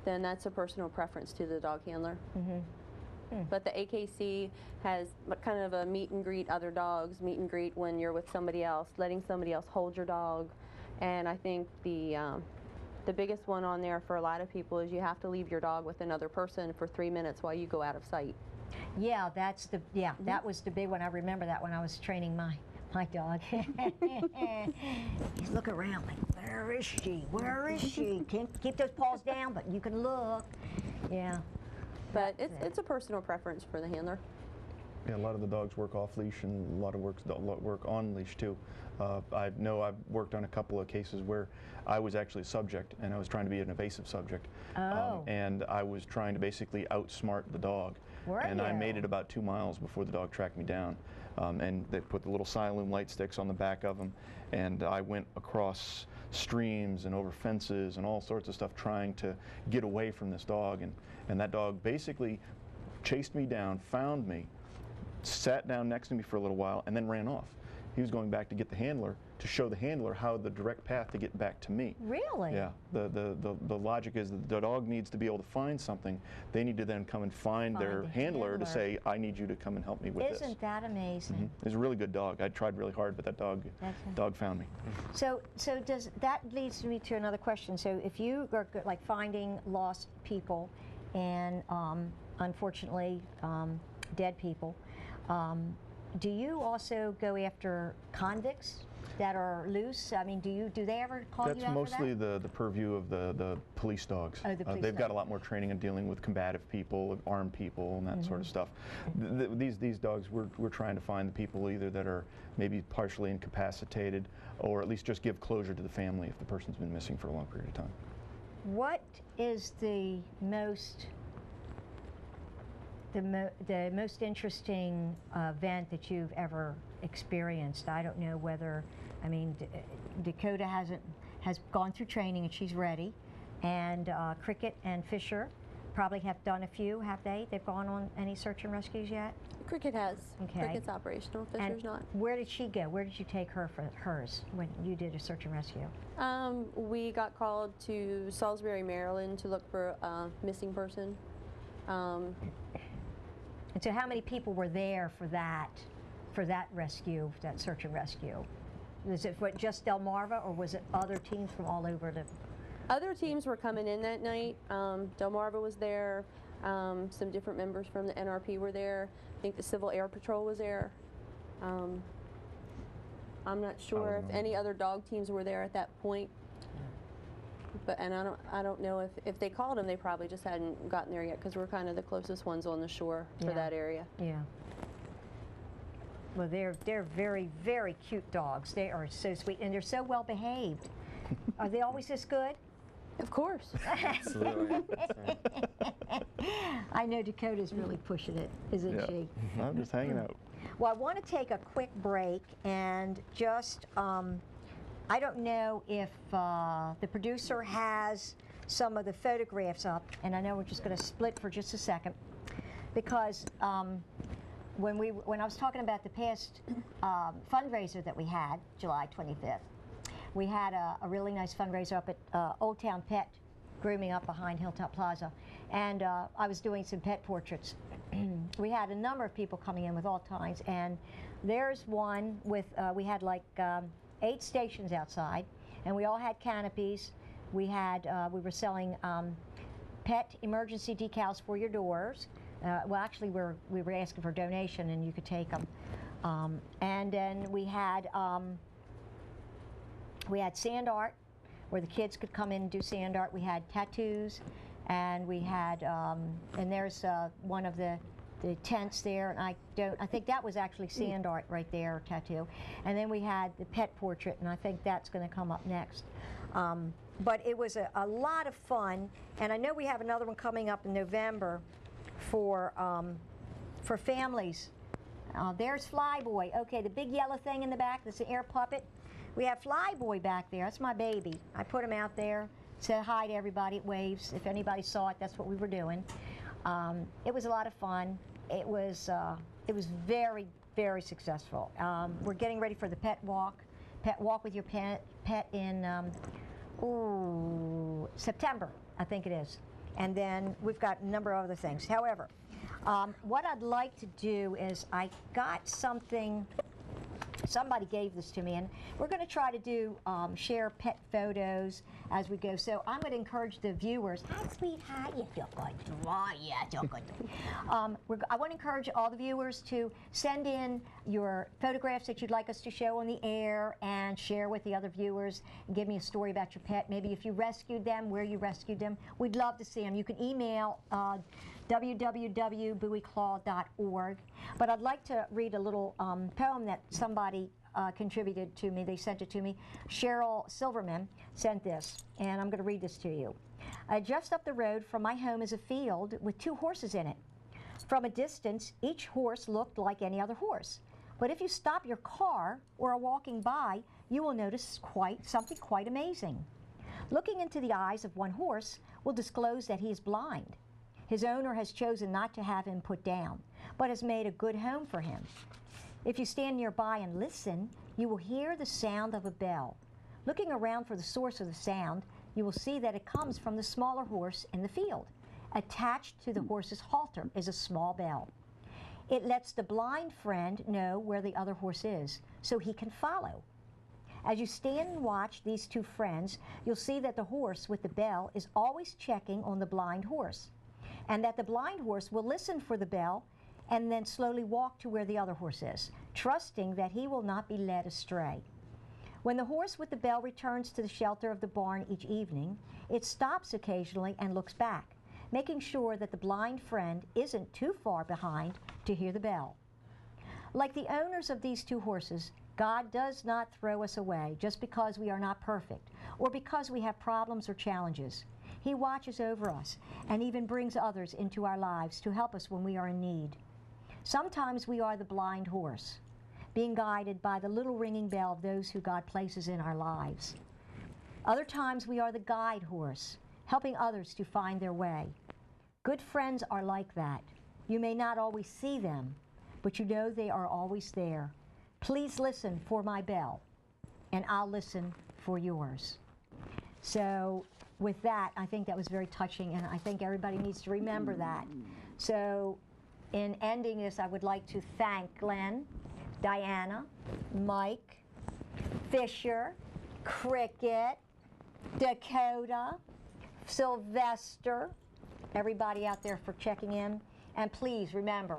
then that's a personal preference to the dog handler. Mm-hmm. But the AKC has kind of a meet and greet other dogs, meet and greet when you're with somebody else, letting somebody else hold your dog. And I think the biggest one on there for a lot of people is you have to leave your dog with another person for 3 minutes while you go out of sight. Yeah, that's the that was the big one. I remember that when I was training my dog. He's looking around like, where is she? Where is she? Can't keep those paws down, but you can look. Yeah. But it's a personal preference for the handler. Yeah, a lot of the dogs work off leash, and a lot of work on leash too. I know I've worked on a couple of cases where I was actually a subject, and I was trying to be an evasive subject. Oh. And I was trying to basically outsmart the dog. Were and you? I made it about 2 miles before the dog tracked me down. And they put the little Siloom light sticks on the back of them, and I went across streams and over fences and all sorts of stuff trying to get away from this dog. And that dog basically chased me down, found me, sat down next to me for a little while, and then ran off. He was going back to get the handler to show the handler how the direct path to get back to me. Really? Yeah. The logic is that the dog needs to be able to find something. They need to then come and find their handler to say, I need you to come and help me with this. Isn't that amazing? Mm-hmm. It's a really good dog. I tried really hard, but that dog found me. So does that leads me to another question. So if you are like finding lost people and unfortunately dead people, do you also go after convicts that are loose? I mean, do they ever call you after that? That's mostly the purview of the police dogs. Oh, the police they've got dogs. a lot more training in dealing with combative people, armed people, and that sort of stuff. These dogs, we're trying to find the people either that are maybe partially incapacitated, or at least just give closure to the family if the person's been missing for a long period of time. What is the most interesting event that you've ever experienced? I don't know whether, I mean, Dakota has gone through training and she's ready, and Cricket and Fisher probably have done a few, have they? They've gone on any search and rescues yet? Cricket has. Okay. Cricket's operational, Fisher's not. Where did she go? Where did you take her for hers when you did a search and rescue? We got called to Salisbury, Maryland to look for a missing person. And so how many people were there for that rescue, that search and rescue? Was it just Delmarva, or was it other teams from all over the... Other teams were coming in that night. Delmarva was there. Some different members from the NRP were there. I think the Civil Air Patrol was there. I'm not sure if any other dog teams were there at that point. But I don't know if they called them. They probably just hadn't gotten there yet, because we're kind of the closest ones on the shore for that area. Yeah. Well, they're very, very cute dogs. They are so sweet, and they're so well behaved. Are they always this good? Of course. Absolutely. I know Dakota's really pushing it, isn't she? I'm just hanging out. Well, I want to take a quick break and just, I don't know if the producer has some of the photographs up, and I know we're just going to split for just a second, because when I was talking about the past fundraiser that we had, July 25th, we had a really nice fundraiser up at Old Town Pet Grooming up behind Hilltop Plaza, and I was doing some pet portraits. We had a number of people coming in with all kinds, and there's one with, we had like 8 stations outside, and we all had canopies. We had, we were selling pet emergency decals for your doors. Well, actually, we were asking for a donation, and you could take them. And then we had sand art, where the kids could come in and do sand art. We had tattoos, and we had, and there's one of the tents there, and I think that was actually sand art right there, tattoo. And then we had the pet portrait, and I think that's going to come up next. But it was a lot of fun, and I know we have another one coming up in November for families. There's Flyboy. Okay, the big yellow thing in the back, that's an air puppet. We have Flyboy back there. That's my baby. I put him out there, said hi to everybody, it waves. If anybody saw it, that's what we were doing. It was a lot of fun. It was very, very successful. We're getting ready for the pet walk with your pet in September, I think it is. And then we've got a number of other things. However, what I'd like to do is I got something, somebody gave this to me, and we're going to try to do share pet photos as we go. So I'm going to encourage the viewers. Hi, sweetheart. You feel good. Oh, yeah, feel good. I want to encourage all the viewers to send in your photographs that you'd like us to show on the air and share with the other viewers. And give me a story about your pet. Maybe if you rescued them, where you rescued them. We'd love to see them. You can email www.buoyclaw.org. But I'd like to read a little poem that somebody contributed to me. They sent it to me. Cheryl Silverman sent this, and I'm going to read this to you. Just up the road from my home is a field with 2 horses in it. From a distance, each horse looked like any other horse. But if you stop your car or are walking by, you will notice something quite amazing. Looking into the eyes of one horse will disclose that he is blind. His owner has chosen not to have him put down, but has made a good home for him. If you stand nearby and listen, you will hear the sound of a bell. Looking around for the source of the sound, you will see that it comes from the smaller horse in the field. Attached to the horse's halter is a small bell. It lets the blind friend know where the other horse is, so he can follow. As you stand and watch these 2 friends, you'll see that the horse with the bell is always checking on the blind horse, and that the blind horse will listen for the bell and then slowly walk to where the other horse is, trusting that he will not be led astray. When the horse with the bell returns to the shelter of the barn each evening, it stops occasionally and looks back, making sure that the blind friend isn't too far behind to hear the bell. Like the owners of these 2 horses, God does not throw us away just because we are not perfect or because we have problems or challenges. He watches over us and even brings others into our lives to help us when we are in need. Sometimes we are the blind horse, being guided by the little ringing bell of those who God places in our lives. Other times we are the guide horse, helping others to find their way. Good friends are like that. You may not always see them, but you know they are always there. Please listen for my bell, and I'll listen for yours. So with that, I think that was very touching, and I think everybody needs to remember that. So in ending this, I would like to thank Glenn, Diana, Mike, Fisher, Cricket, Dakota, Sylvester, everybody out there for checking in. And please remember,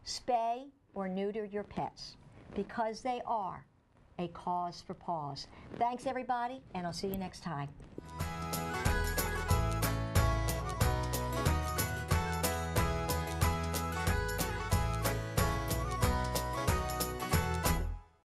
spay or neuter your pets because they are a cause for paws. Thanks, everybody, and I'll see you next time.